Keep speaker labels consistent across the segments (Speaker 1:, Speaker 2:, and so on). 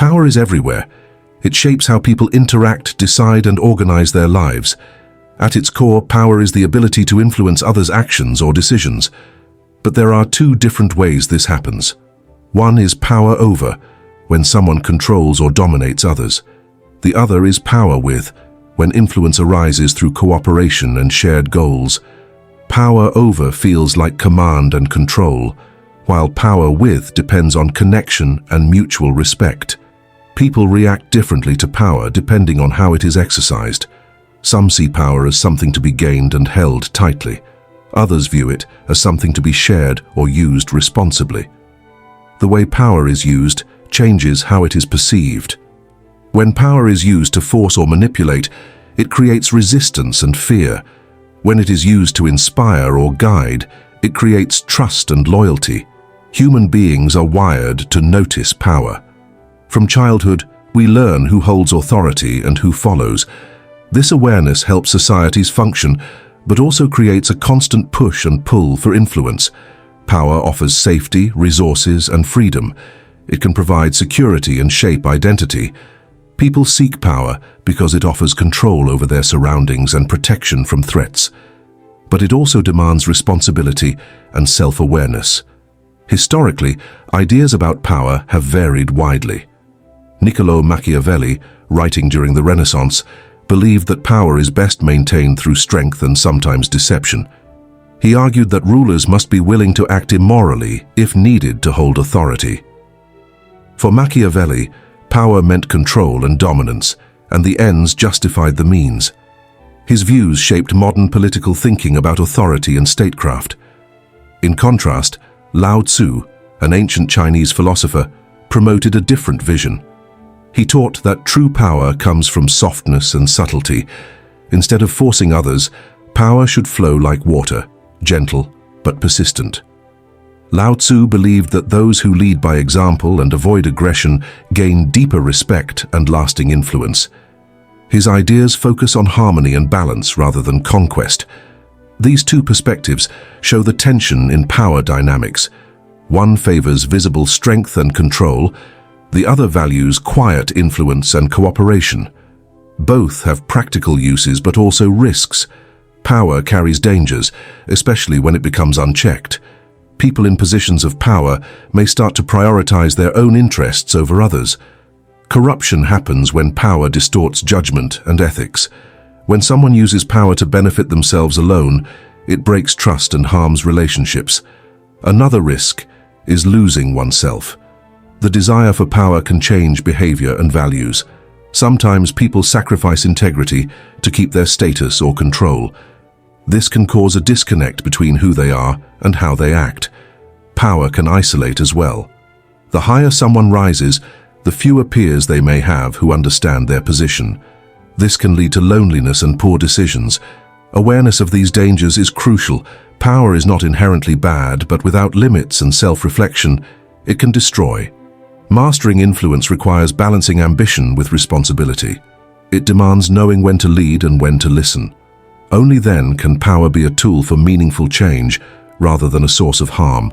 Speaker 1: Power is everywhere. It shapes how people interact, decide, and organize their lives. At its core, power is the ability to influence others' actions or decisions. But there are two different ways this happens. One is power over, when someone controls or dominates others. The other is power with, when influence arises through cooperation and shared goals. Power over feels like command and control, while power with depends on connection and mutual respect. People react differently to power depending on how it is exercised. Some see power as something to be gained and held tightly. Others view it as something to be shared or used responsibly. The way power is used changes how it is perceived. When power is used to force or manipulate, it creates resistance and fear. When it is used to inspire or guide, it creates trust and loyalty. Human beings are wired to notice power. From childhood, we learn who holds authority and who follows. This awareness helps societies function, but also creates a constant push and pull for influence. Power offers safety, resources, and freedom. It can provide security and shape identity. People seek power because it offers control over their surroundings and protection from threats. But it also demands responsibility and self-awareness. Historically, ideas about power have varied widely. Niccolò Machiavelli, writing during the Renaissance, believed that power is best maintained through strength and sometimes deception. He argued that rulers must be willing to act immorally if needed to hold authority. For Machiavelli, power meant control and dominance, and the ends justified the means. His views shaped modern political thinking about authority and statecraft. In contrast, Lao Tzu, an ancient Chinese philosopher, promoted a different vision. He taught that true power comes from softness and subtlety. Instead of forcing others, power should flow like water, gentle but persistent. Lao Tzu believed that those who lead by example and avoid aggression gain deeper respect and lasting influence. His ideas focus on harmony and balance rather than conquest. These two perspectives show the tension in power dynamics. One favors visible strength and control, the other values quiet influence and cooperation. Both have practical uses but also risks. Power carries dangers, especially when it becomes unchecked. People in positions of power may start to prioritize their own interests over others. Corruption happens when power distorts judgment and ethics. When someone uses power to benefit themselves alone, it breaks trust and harms relationships. Another risk is losing oneself. The desire for power can change behavior and values. Sometimes people sacrifice integrity to keep their status or control. This can cause a disconnect between who they are and how they act. Power can isolate as well. The higher someone rises, the fewer peers they may have who understand their position. This can lead to loneliness and poor decisions. Awareness of these dangers is crucial. Power is not inherently bad, but without limits and self-reflection, it can destroy. Mastering influence requires balancing ambition with responsibility. It demands knowing when to lead and when to listen. Only then can power be a tool for meaningful change rather than a source of harm.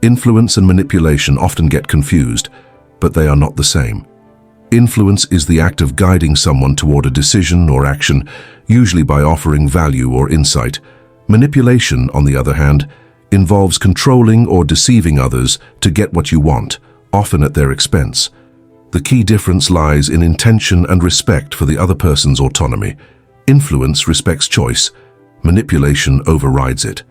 Speaker 1: Influence and manipulation often get confused, but they are not the same. Influence is the act of guiding someone toward a decision or action, usually by offering value or insight. Manipulation, on the other hand, involves controlling or deceiving others to get what you want, often at their expense. The key difference lies in intention and respect for the other person's autonomy. Influence respects choice. Manipulation overrides it.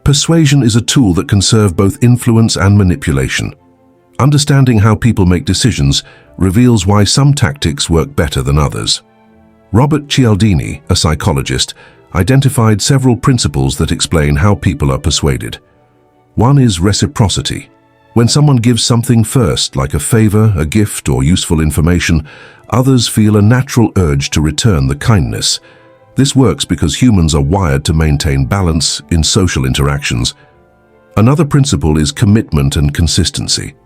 Speaker 1: Persuasion is a tool that can serve both influence and manipulation. Understanding how people make decisions reveals why some tactics work better than others. Robert Cialdini, a psychologist, identified several principles that explain how people are persuaded. One is reciprocity. When someone gives something first, like a favor, a gift, or useful information, others feel a natural urge to return the kindness. This works because humans are wired to maintain balance in social interactions. Another principle is commitment and consistency.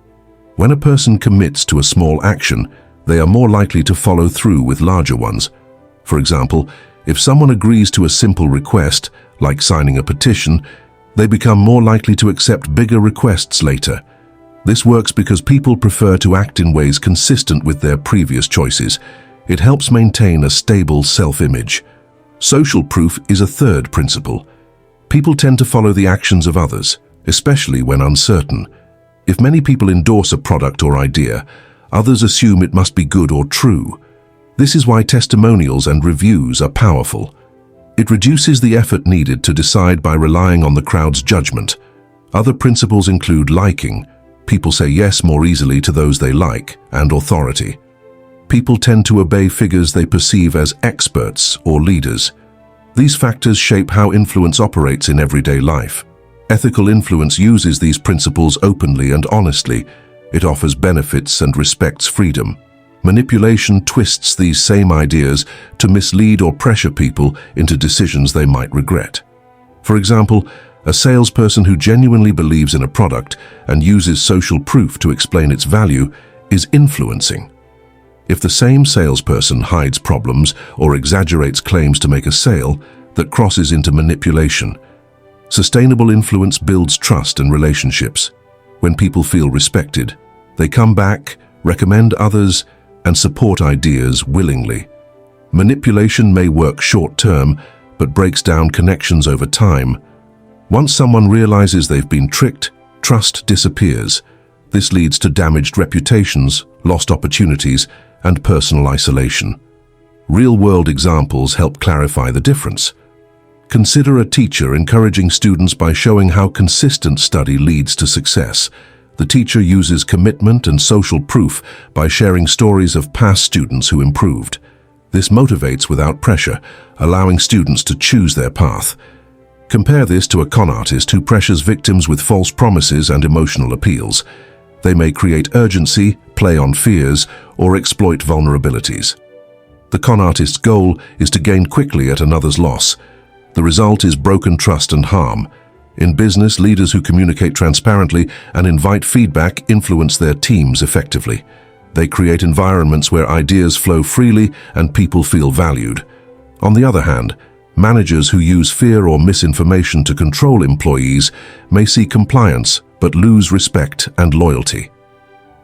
Speaker 1: When a person commits to a small action, they are more likely to follow through with larger ones. For example, if someone agrees to a simple request, like signing a petition, they become more likely to accept bigger requests later. This works because people prefer to act in ways consistent with their previous choices. It helps maintain a stable self-image. Social proof is a third principle. People tend to follow the actions of others, especially when uncertain. If many people endorse a product or idea, others assume it must be good or true. This is why testimonials and reviews are powerful. It reduces the effort needed to decide by relying on the crowd's judgment. Other principles include liking. People say yes more easily to those they like, and authority. People tend to obey figures they perceive as experts or leaders. These factors shape how influence operates in everyday life. Ethical influence uses these principles openly and honestly. It offers benefits and respects freedom. Manipulation twists these same ideas to mislead or pressure people into decisions they might regret. For example, a salesperson who genuinely believes in a product and uses social proof to explain its value is influencing. If the same salesperson hides problems or exaggerates claims to make a sale, that crosses into manipulation. Sustainable influence builds trust and relationships. When people feel respected, they come back, recommend others, and support ideas willingly. Manipulation may work short-term, but breaks down connections over time. Once someone realizes they've been tricked, trust disappears. This leads to damaged reputations, lost opportunities, and personal isolation. Real-world examples help clarify the difference. Consider a teacher encouraging students by showing how consistent study leads to success. The teacher uses commitment and social proof by sharing stories of past students who improved. This motivates without pressure, allowing students to choose their path. Compare this to a con artist who pressures victims with false promises and emotional appeals. They may create urgency, play on fears, or exploit vulnerabilities. The con artist's goal is to gain quickly at another's loss. The result is broken trust and harm. In business, leaders who communicate transparently and invite feedback influence their teams effectively. They create environments where ideas flow freely and people feel valued. On the other hand, managers who use fear or misinformation to control employees may see compliance but lose respect and loyalty.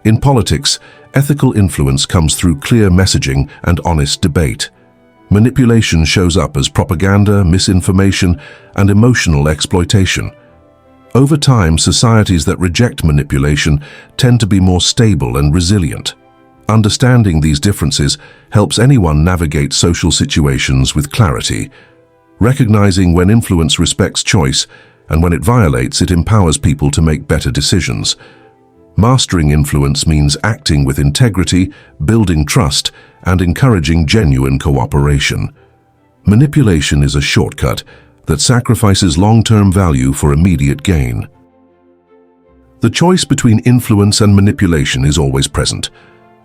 Speaker 1: In politics, ethical influence comes through clear messaging and honest debate. Manipulation shows up as propaganda, misinformation, and emotional exploitation. Over time, societies that reject manipulation tend to be more stable and resilient. Understanding these differences helps anyone navigate social situations with clarity. Recognizing when influence respects choice and when it violates, it empowers people to make better decisions. Mastering influence means acting with integrity, building trust, and encouraging genuine cooperation. Manipulation is a shortcut that sacrifices long-term value for immediate gain. The choice between influence and manipulation is always present.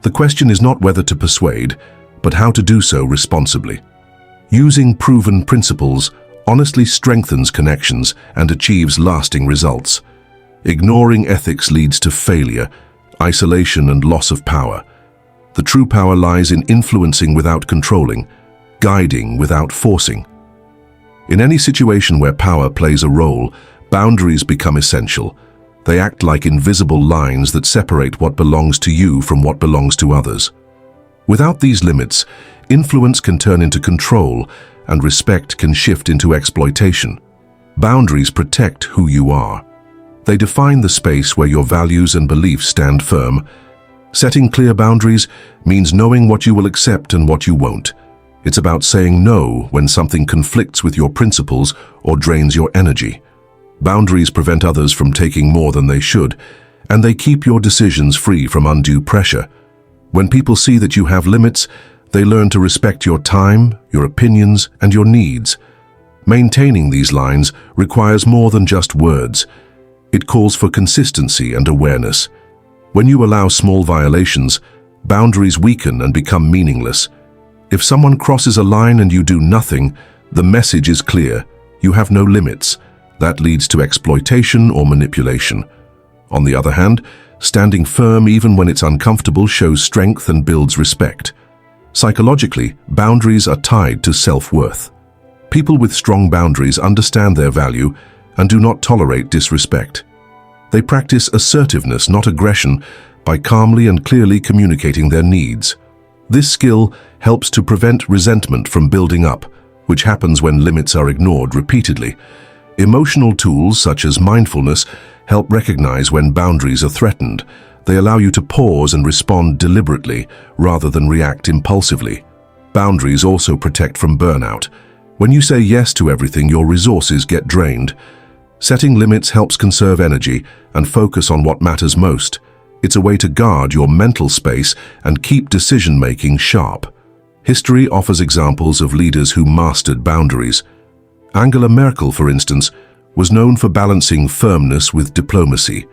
Speaker 1: The question is not whether to persuade, but how to do so responsibly. Using proven principles honestly strengthens connections and achieves lasting results. Ignoring ethics leads to failure, isolation, and loss of power. The true power lies in influencing without controlling, guiding without forcing. In any situation where power plays a role, boundaries become essential. They act like invisible lines that separate what belongs to you from what belongs to others. Without these limits, influence can turn into control, and respect can shift into exploitation. Boundaries protect who you are. They define the space where your values and beliefs stand firm. Setting clear boundaries means knowing what you will accept and what you won't. It's about saying no when something conflicts with your principles or drains your energy. Boundaries prevent others from taking more than they should, and they keep your decisions free from undue pressure. When people see that you have limits, they learn to respect your time, your opinions, and your needs. Maintaining these lines requires more than just words. It calls for consistency and awareness. When you allow small violations, boundaries weaken and become meaningless. If someone crosses a line and you do nothing, the message is clear: you have no limits. That leads to exploitation or manipulation. On the other hand, standing firm even when it's uncomfortable shows strength and builds respect. Psychologically, boundaries are tied to self-worth. People with strong boundaries understand their value and do not tolerate disrespect. They practice assertiveness, not aggression, by calmly and clearly communicating their needs. This skill helps to prevent resentment from building up, which happens when limits are ignored repeatedly. Emotional tools such as mindfulness help recognize when boundaries are threatened. They allow you to pause and respond deliberately rather than react impulsively. Boundaries also protect from burnout. When you say yes to everything, your resources get drained. Setting limits helps conserve energy and focus on what matters most. It's a way to guard your mental space and keep decision-making sharp. History offers examples of leaders who mastered boundaries. Angela Merkel, for instance, was known for balancing firmness with diplomacy.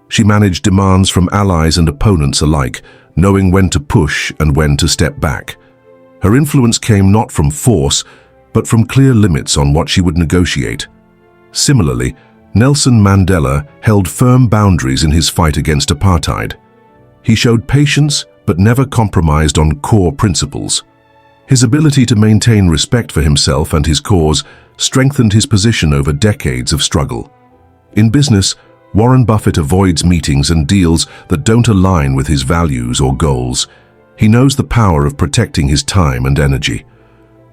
Speaker 1: She managed demands from allies and opponents alike, knowing when to push and when to step back. Her influence came not from force, but from clear limits on what she would negotiate. Similarly, Nelson Mandela held firm boundaries in his fight against apartheid. He showed patience but never compromised on core principles. His ability to maintain respect for himself and his cause strengthened his position over decades of struggle. In business, Warren Buffett avoids meetings and deals that don't align with his values or goals. He knows the power of protecting his time and energy.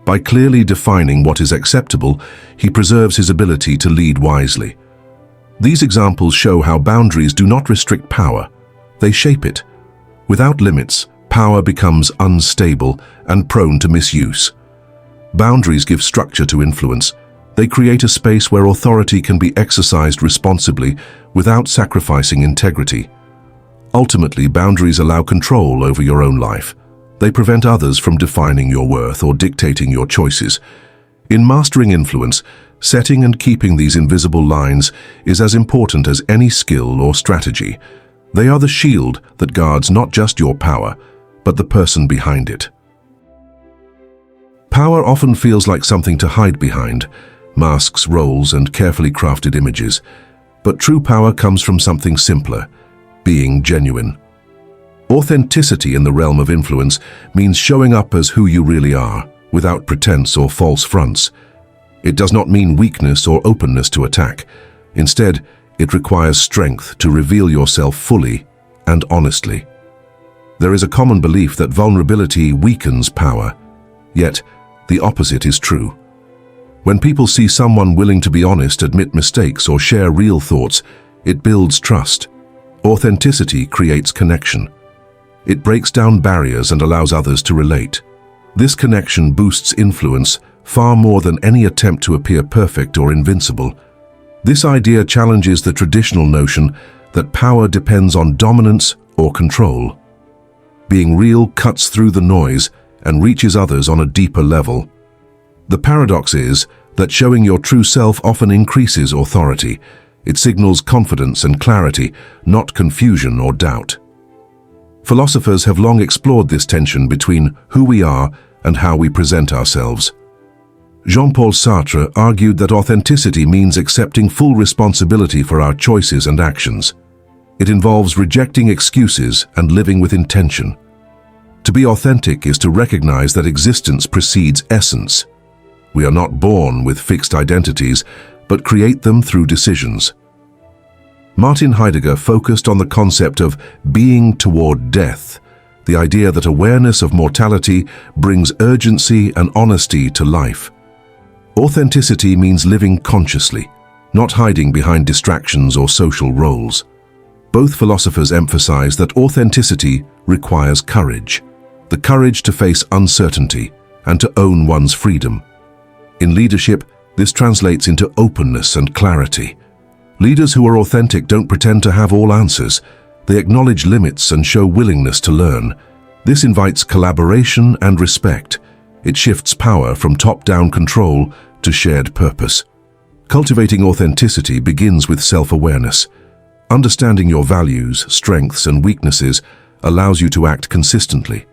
Speaker 1: By clearly defining what is acceptable, he preserves his ability to lead wisely. These examples show how boundaries do not restrict power, they shape it. Without limits, power becomes unstable and prone to misuse. Boundaries give structure to influence. They create a space where authority can be exercised responsibly without sacrificing integrity. Ultimately, boundaries allow control over your own life. They prevent others from defining your worth or dictating your choices. In mastering influence, setting and keeping these invisible lines is as important as any skill or strategy. They are the shield that guards not just your power, but the person behind it. Power often feels like something to hide behind, masks, roles, and carefully crafted images. But true power comes from something simpler, being genuine. Authenticity in the realm of influence means showing up as who you really are, without pretense or false fronts. It does not mean weakness or openness to attack. Instead, it requires strength to reveal yourself fully and honestly. There is a common belief that vulnerability weakens power, yet the opposite is true. When people see someone willing to be honest, admit mistakes, or share real thoughts, it builds trust. Authenticity creates connection. It breaks down barriers and allows others to relate. This connection boosts influence far more than any attempt to appear perfect or invincible. This idea challenges the traditional notion that power depends on dominance or control. Being real cuts through the noise and reaches others on a deeper level. The paradox is that showing your true self often increases authority. It signals confidence and clarity, not confusion or doubt. Philosophers have long explored this tension between who we are and how we present ourselves. Jean-Paul Sartre argued that authenticity means accepting full responsibility for our choices and actions. It involves rejecting excuses and living with intention. To be authentic is to recognize that existence precedes essence. We are not born with fixed identities, but create them through decisions. Martin Heidegger focused on the concept of being toward death, the idea that awareness of mortality brings urgency and honesty to life. Authenticity means living consciously, not hiding behind distractions or social roles. Both philosophers emphasize that authenticity requires courage, the courage to face uncertainty and to own one's freedom. In leadership, this translates into openness and clarity. Leaders who are authentic don't pretend to have all answers. They acknowledge limits and show willingness to learn. This invites collaboration and respect. It shifts power from top-down control to shared purpose. Cultivating authenticity begins with self-awareness. Understanding your values, strengths, and weaknesses allows you to act consistently.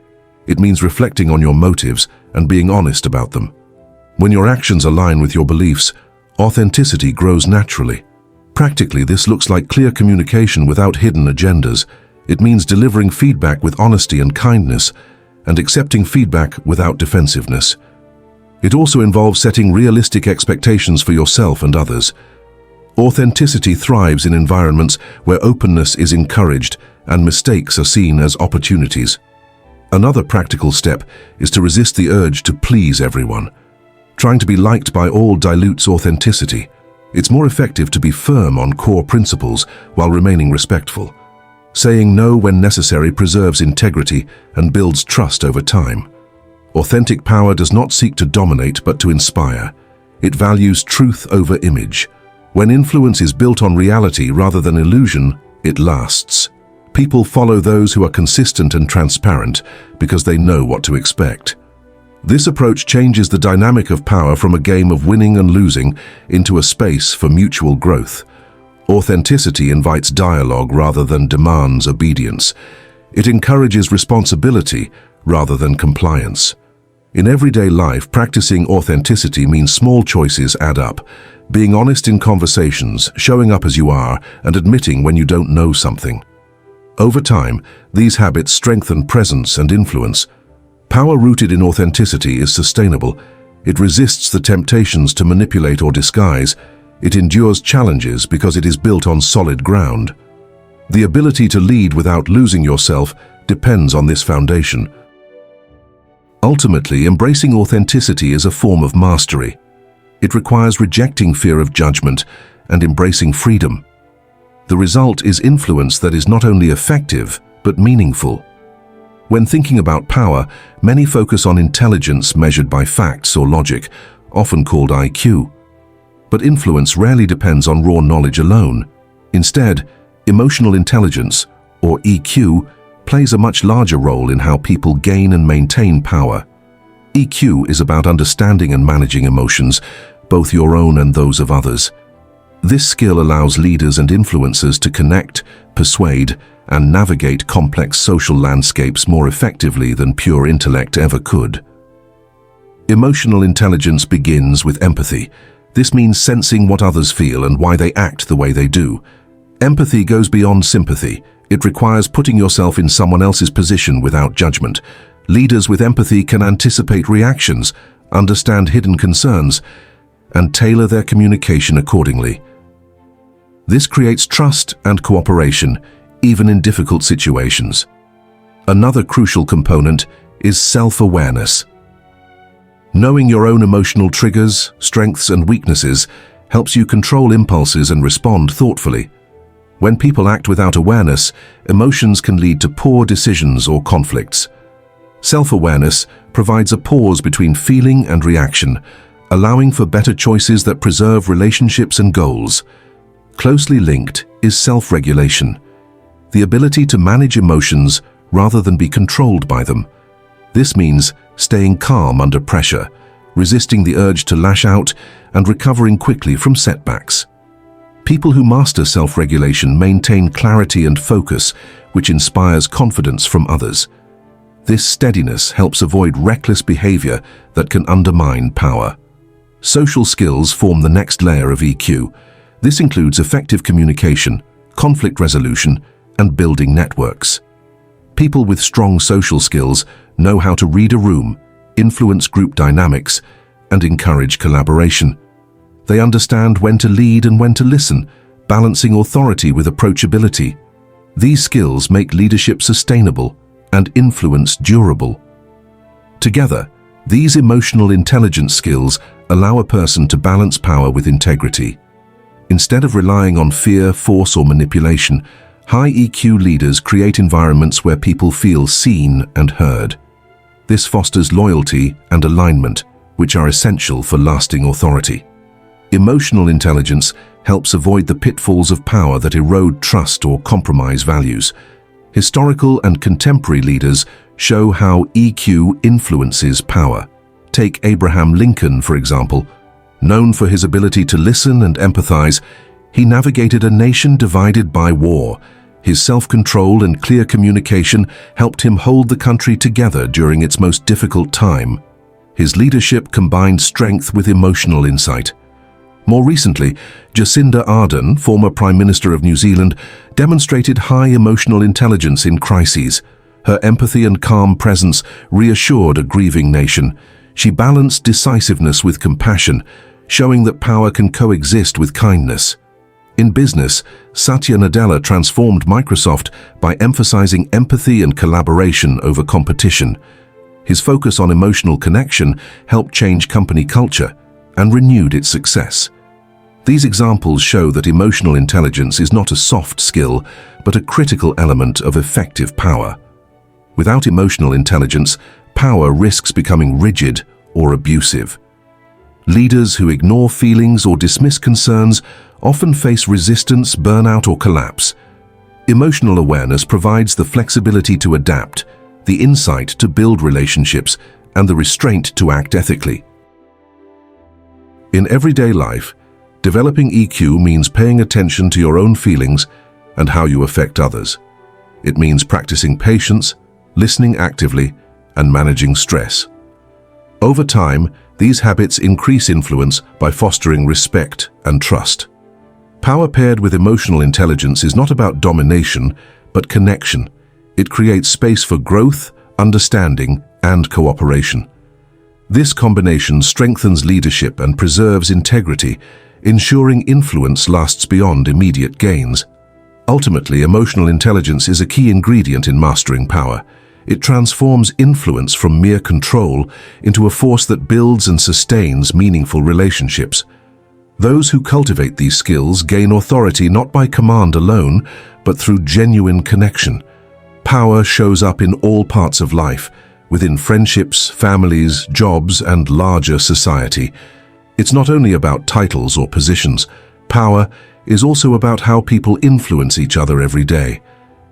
Speaker 1: It means reflecting on your motives and being honest about them. When your actions align with your beliefs, authenticity grows naturally. Practically, this looks like clear communication without hidden agendas. It means delivering feedback with honesty and kindness, and accepting feedback without defensiveness. It also involves setting realistic expectations for yourself and others. Authenticity thrives in environments where openness is encouraged and mistakes are seen as opportunities. Another practical step is to resist the urge to please everyone. Trying to be liked by all dilutes authenticity. It's more effective to be firm on core principles while remaining respectful. Saying no when necessary preserves integrity and builds trust over time. Authentic power does not seek to dominate but to inspire. It values truth over image. When influence is built on reality rather than illusion, it lasts. People follow those who are consistent and transparent because they know what to expect. This approach changes the dynamic of power from a game of winning and losing into a space for mutual growth. Authenticity invites dialogue rather than demands obedience. It encourages responsibility rather than compliance. In everyday life, practicing authenticity means small choices add up. Being honest in conversations, showing up as you are, and admitting when you don't know something. Over time, these habits strengthen presence and influence. Power rooted in authenticity is sustainable. It resists the temptations to manipulate or disguise. It endures challenges because it is built on solid ground. The ability to lead without losing yourself depends on this foundation. Ultimately, embracing authenticity is a form of mastery. It requires rejecting fear of judgment and embracing freedom. The result is influence that is not only effective, but meaningful. When thinking about power, many focus on intelligence measured by facts or logic, often called IQ. But influence rarely depends on raw knowledge alone. Instead, emotional intelligence, or EQ, plays a much larger role in how people gain and maintain power. EQ is about understanding and managing emotions, both your own and those of others. This skill allows leaders and influencers to connect, persuade, and navigate complex social landscapes more effectively than pure intellect ever could. Emotional intelligence begins with empathy. This means sensing what others feel and why they act the way they do. Empathy goes beyond sympathy. It requires putting yourself in someone else's position without judgment. Leaders with empathy can anticipate reactions, understand hidden concerns, and tailor their communication accordingly. This creates trust and cooperation, even in difficult situations. Another crucial component is self-awareness. Knowing your own emotional triggers, strengths, and weaknesses helps you control impulses and respond thoughtfully. When people act without awareness, emotions can lead to poor decisions or conflicts. Self-awareness provides a pause between feeling and reaction, allowing for better choices that preserve relationships and goals. Closely linked is self-regulation, the ability to manage emotions rather than be controlled by them. This means staying calm under pressure, resisting the urge to lash out, and recovering quickly from setbacks. People who master self-regulation maintain clarity and focus, which inspires confidence from others. This steadiness helps avoid reckless behavior that can undermine power. Social skills form the next layer of EQ. This includes effective communication, conflict resolution, and building networks. People with strong social skills know how to read a room, influence group dynamics, and encourage collaboration. They understand when to lead and when to listen, balancing authority with approachability. These skills make leadership sustainable and influence durable. Together, these emotional intelligence skills allow a person to balance power with integrity. Instead of relying on fear, force, or manipulation, high EQ leaders create environments where people feel seen and heard. This fosters loyalty and alignment, which are essential for lasting authority. Emotional intelligence helps avoid the pitfalls of power that erode trust or compromise values. Historical and contemporary leaders show how EQ influences power. Take Abraham Lincoln, for example. Known for his ability to listen and empathize, he navigated a nation divided by war. His self-control and clear communication helped him hold the country together during its most difficult time. His leadership combined strength with emotional insight. More recently, Jacinda Ardern, former Prime Minister of New Zealand, demonstrated high emotional intelligence in crises. Her empathy and calm presence reassured a grieving nation. She balanced decisiveness with compassion, showing that power can coexist with kindness. In business, Satya Nadella transformed Microsoft by emphasizing empathy and collaboration over competition. His focus on emotional connection helped change company culture and renewed its success. These examples show that emotional intelligence is not a soft skill, but a critical element of effective power. Without emotional intelligence, power risks becoming rigid or abusive. Leaders who ignore feelings or dismiss concerns often face resistance, burnout, or collapse. Emotional awareness provides the flexibility to adapt, the insight to build relationships, and the restraint to act ethically. In everyday life, developing EQ means paying attention to your own feelings and how you affect others. It means practicing patience, listening actively, and managing stress. Over time, these habits increase influence by fostering respect and trust. Power paired with emotional intelligence is not about domination, but connection. It creates space for growth, understanding, and cooperation. This combination strengthens leadership and preserves integrity, ensuring influence lasts beyond immediate gains. Ultimately, emotional intelligence is a key ingredient in mastering power. It transforms influence from mere control into a force that builds and sustains meaningful relationships. Those who cultivate these skills gain authority not by command alone, but through genuine connection. Power shows up in all parts of life, within friendships, families, jobs, and larger society. It's not only about titles or positions. Power is also about how people influence each other every day.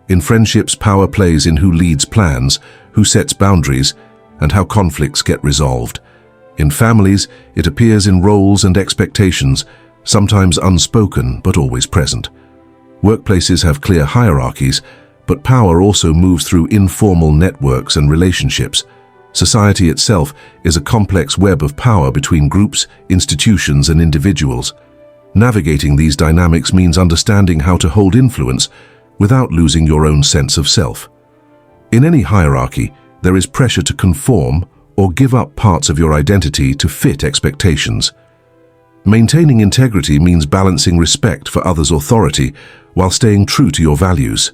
Speaker 1: In friendships, power plays in who leads plans, who sets boundaries, and how conflicts get resolved. In families, it appears in roles and expectations, sometimes unspoken but always present. Workplaces have clear hierarchies, but power also moves through informal networks and relationships. Society itself is a complex web of power between groups, institutions, and individuals. Navigating these dynamics means understanding how to hold influence without losing your own sense of self. In any hierarchy, there is pressure to conform or give up parts of your identity to fit expectations. Maintaining integrity means balancing respect for others' authority while staying true to your values.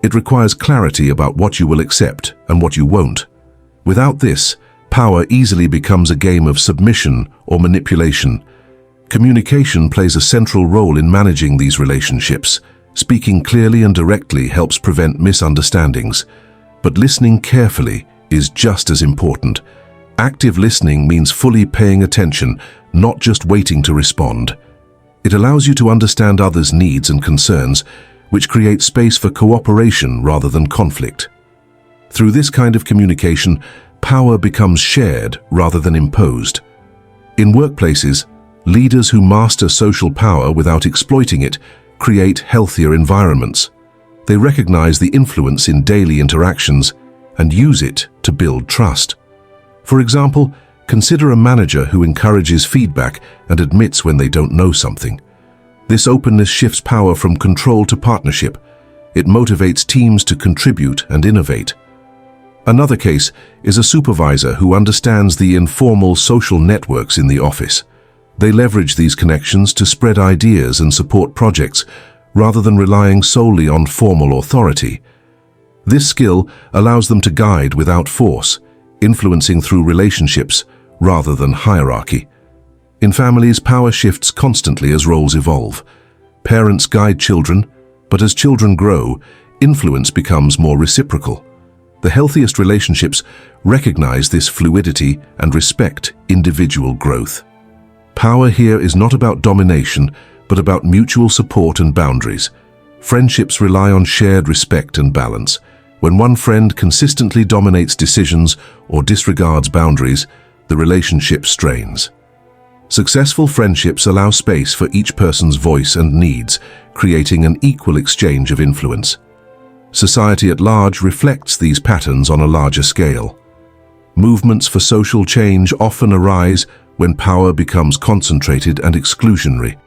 Speaker 1: It requires clarity about what you will accept and what you won't. Without this, power easily becomes a game of submission or manipulation. Communication plays a central role in managing these relationships. Speaking clearly and directly helps prevent misunderstandings, but listening carefully is just as important. Active listening means fully paying attention, not just waiting to respond. It allows you to understand others' needs and concerns, which creates space for cooperation rather than conflict. Through this kind of communication, power becomes shared rather than imposed. In workplaces, leaders who master social power without exploiting it create healthier environments. They recognize the influence in daily interactions and use it to build trust. For example, consider a manager who encourages feedback and admits when they don't know something. This openness shifts power from control to partnership. It motivates teams to contribute and innovate. Another case is a supervisor who understands the informal social networks in the office. They leverage these connections to spread ideas and support projects, rather than relying solely on formal authority. This skill allows them to guide without force, influencing through relationships rather than hierarchy. In families, power shifts constantly as roles evolve. Parents guide children, but as children grow, influence becomes more reciprocal. The healthiest relationships recognize this fluidity and respect individual growth. Power here is not about domination, but about mutual support and boundaries. Friendships rely on shared respect and balance. When one friend consistently dominates decisions or disregards boundaries, the relationship strains. Successful friendships allow space for each person's voice and needs, creating an equal exchange of influence. Society at large reflects these patterns on a larger scale. Movements for social change often arise when power becomes concentrated and exclusionary.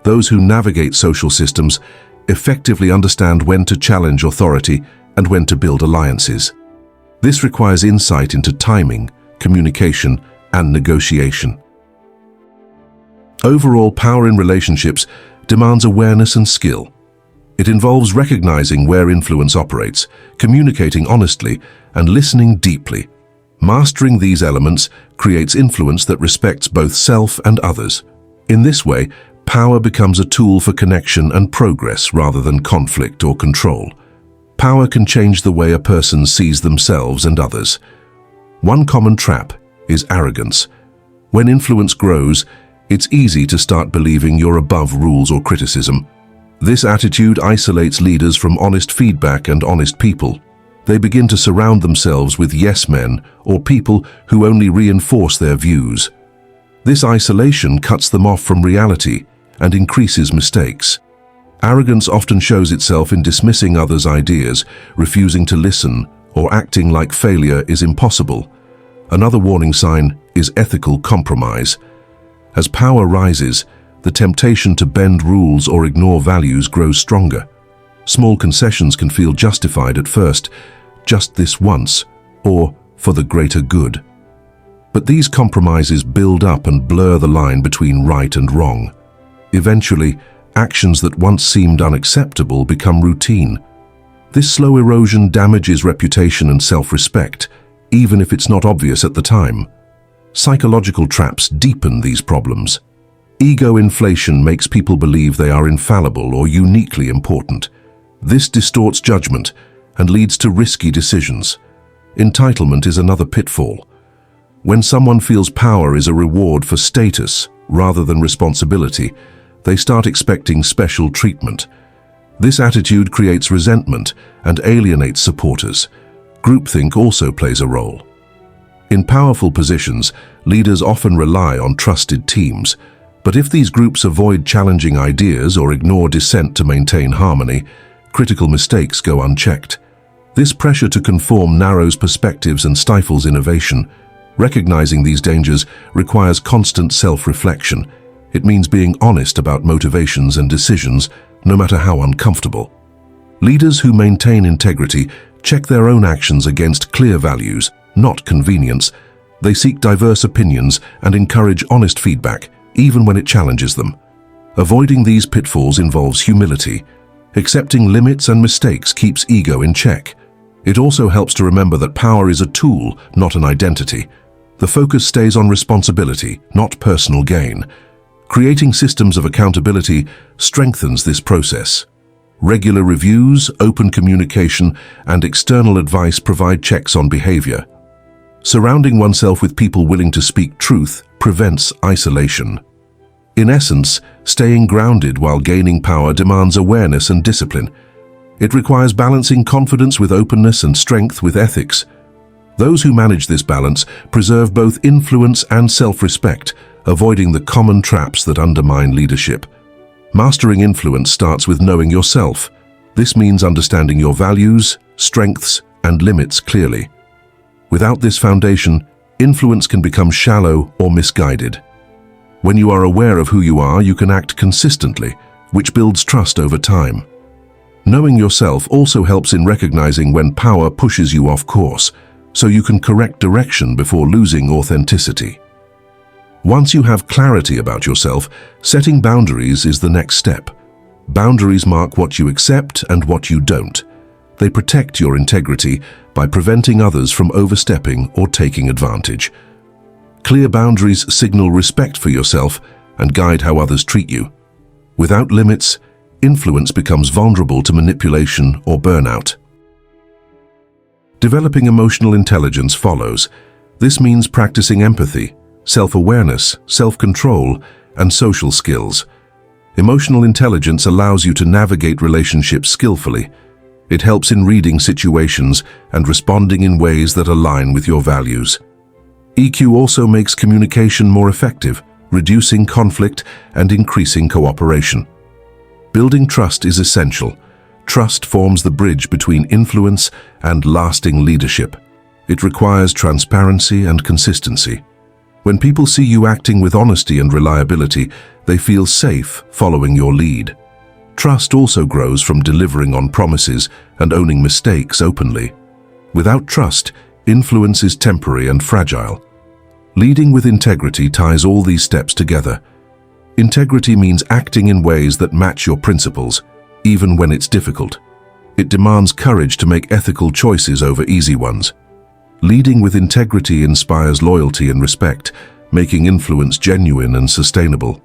Speaker 1: Those who navigate social systems effectively understand when to challenge authority and when to build alliances. This requires insight into timing, communication, and negotiation. Overall, power in relationships demands awareness and skill. It involves recognizing where influence operates, communicating honestly, and listening deeply. Mastering these elements creates influence that respects both self and others. In this way, power becomes a tool for connection and progress rather than conflict or control. Power can change the way a person sees themselves and others. One common trap is arrogance. When influence grows, it's easy to start believing you're above rules or criticism. This attitude isolates leaders from honest feedback and honest people. They begin to surround themselves with yes men or people who only reinforce their views. This isolation cuts them off from reality and increases mistakes. Arrogance often shows itself in dismissing others' ideas, refusing to listen, or acting like failure is impossible. Another warning sign is ethical compromise. As power rises, the temptation to bend rules or ignore values grows stronger. Small concessions can feel justified at first, just this once, or for the greater good. But these compromises build up and blur the line between right and wrong. Eventually, actions that once seemed unacceptable become routine. This slow erosion damages reputation and self-respect, even if it's not obvious at the time. Psychological traps deepen these problems. Ego inflation makes people believe they are infallible or uniquely important. This distorts judgment and leads to risky decisions. Entitlement is another pitfall. When someone feels power is a reward for status rather than responsibility, they start expecting special treatment. This attitude creates resentment and alienates supporters. Groupthink also plays a role. In powerful positions, leaders often rely on trusted teams. But if these groups avoid challenging ideas or ignore dissent to maintain harmony, critical mistakes go unchecked. This pressure to conform narrows perspectives and stifles innovation. Recognizing these dangers requires constant self-reflection. It means being honest about motivations and decisions, no matter how uncomfortable. Leaders who maintain integrity check their own actions against clear values, not convenience. They seek diverse opinions and encourage honest feedback, even when it challenges them. Avoiding these pitfalls involves humility. Accepting limits and mistakes keeps ego in check. It also helps to remember that power is a tool, not an identity. The focus stays on responsibility, not personal gain. Creating systems of accountability strengthens this process. Regular reviews, open communication, and external advice provide checks on behavior. Surrounding oneself with people willing to speak truth prevents isolation. In essence, staying grounded while gaining power demands awareness and discipline. It requires balancing confidence with openness and strength with ethics. Those who manage this balance preserve both influence and self-respect, avoiding the common traps that undermine leadership. Mastering influence starts with knowing yourself. This means understanding your values, strengths, and limits clearly. Without this foundation, influence can become shallow or misguided. When you are aware of who you are, you can act consistently, which builds trust over time. Knowing yourself also helps in recognizing when power pushes you off course, so you can correct direction before losing authenticity. Once you have clarity about yourself, setting boundaries is the next step. Boundaries mark what you accept and what you don't. They protect your integrity by preventing others from overstepping or taking advantage. Clear boundaries signal respect for yourself and guide how others treat you. Without limits, influence becomes vulnerable to manipulation or burnout. Developing emotional intelligence follows. This means practicing empathy, self-awareness, self-control, and social skills. Emotional intelligence allows you to navigate relationships skillfully. It helps in reading situations and responding in ways that align with your values. EQ also makes communication more effective, reducing conflict and increasing cooperation. Building trust is essential. Trust forms the bridge between influence and lasting leadership. It requires transparency and consistency. When people see you acting with honesty and reliability, they feel safe following your lead. Trust also grows from delivering on promises and owning mistakes openly. Without trust, influence is temporary and fragile. Leading with integrity ties all these steps together. Integrity means acting in ways that match your principles, even when it's difficult. It demands courage to make ethical choices over easy ones. Leading with integrity inspires loyalty and respect, making influence genuine and sustainable.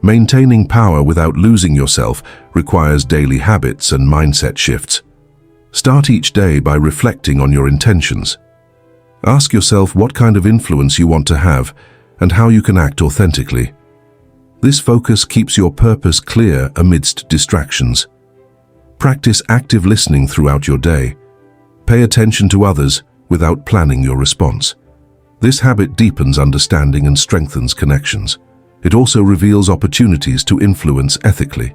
Speaker 1: Maintaining power without losing yourself requires daily habits and mindset shifts. Start each day by reflecting on your intentions. Ask yourself what kind of influence you want to have and how you can act authentically. This focus keeps your purpose clear amidst distractions. Practice active listening throughout your day. Pay attention to others without planning your response. This habit deepens understanding and strengthens connections. It also reveals opportunities to influence ethically.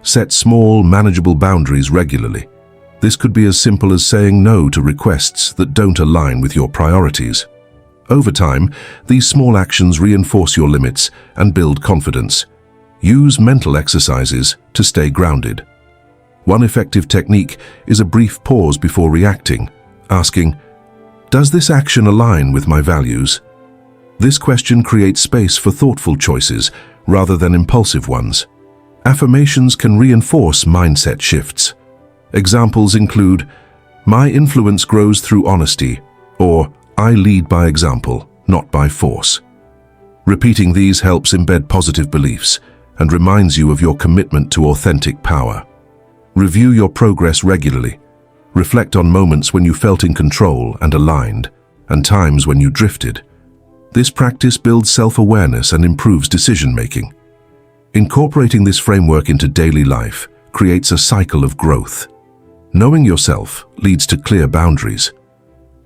Speaker 1: Set small, manageable boundaries regularly. This could be as simple as saying no to requests that don't align with your priorities. Over time, these small actions reinforce your limits and build confidence. Use mental exercises to stay grounded. One effective technique is a brief pause before reacting, asking, "Does this action align with my values?" This question creates space for thoughtful choices rather than impulsive ones. Affirmations can reinforce mindset shifts. Examples include, "My influence grows through honesty," or "I lead by example, not by force." Repeating these helps embed positive beliefs and reminds you of your commitment to authentic power. Review your progress regularly. Reflect on moments when you felt in control and aligned, and times when you drifted. This practice builds self-awareness and improves decision-making. Incorporating this framework into daily life creates a cycle of growth. Knowing yourself leads to clear boundaries.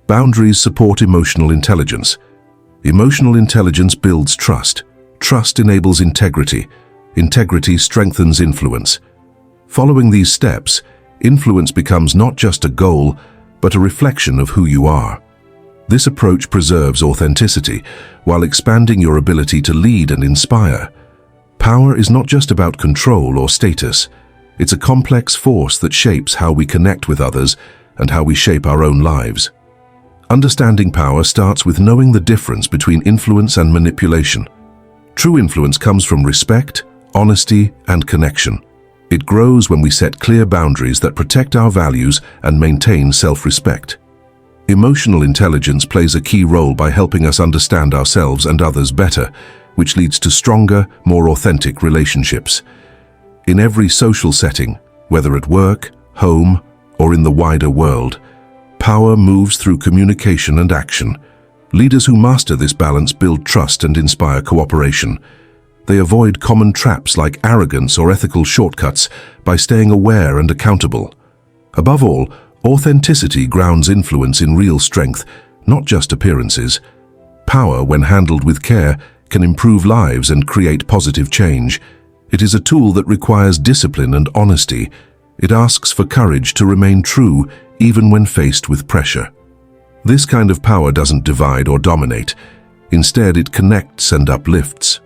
Speaker 1: Boundaries support emotional intelligence. Emotional intelligence builds trust. Trust enables integrity. Integrity strengthens influence. Following these steps, influence becomes not just a goal, but a reflection of who you are. This approach preserves authenticity while expanding your ability to lead and inspire. Power is not just about control or status. It's a complex force that shapes how we connect with others and how we shape our own lives. Understanding power starts with knowing the difference between influence and manipulation. True influence comes from respect, honesty, and connection. It grows when we set clear boundaries that protect our values and maintain self-respect. Emotional intelligence plays a key role by helping us understand ourselves and others better, which leads to stronger, more authentic relationships. In every social setting, whether at work, home, or in the wider world, power moves through communication and action. Leaders who master this balance build trust and inspire cooperation. They avoid common traps like arrogance or ethical shortcuts by staying aware and accountable. Above all, authenticity grounds influence in real strength, not just appearances. Power, when handled with care, can improve lives and create positive change. It is a tool that requires discipline and honesty. It asks for courage to remain true even when faced with pressure. This kind of power doesn't divide or dominate. Instead, it connects and uplifts.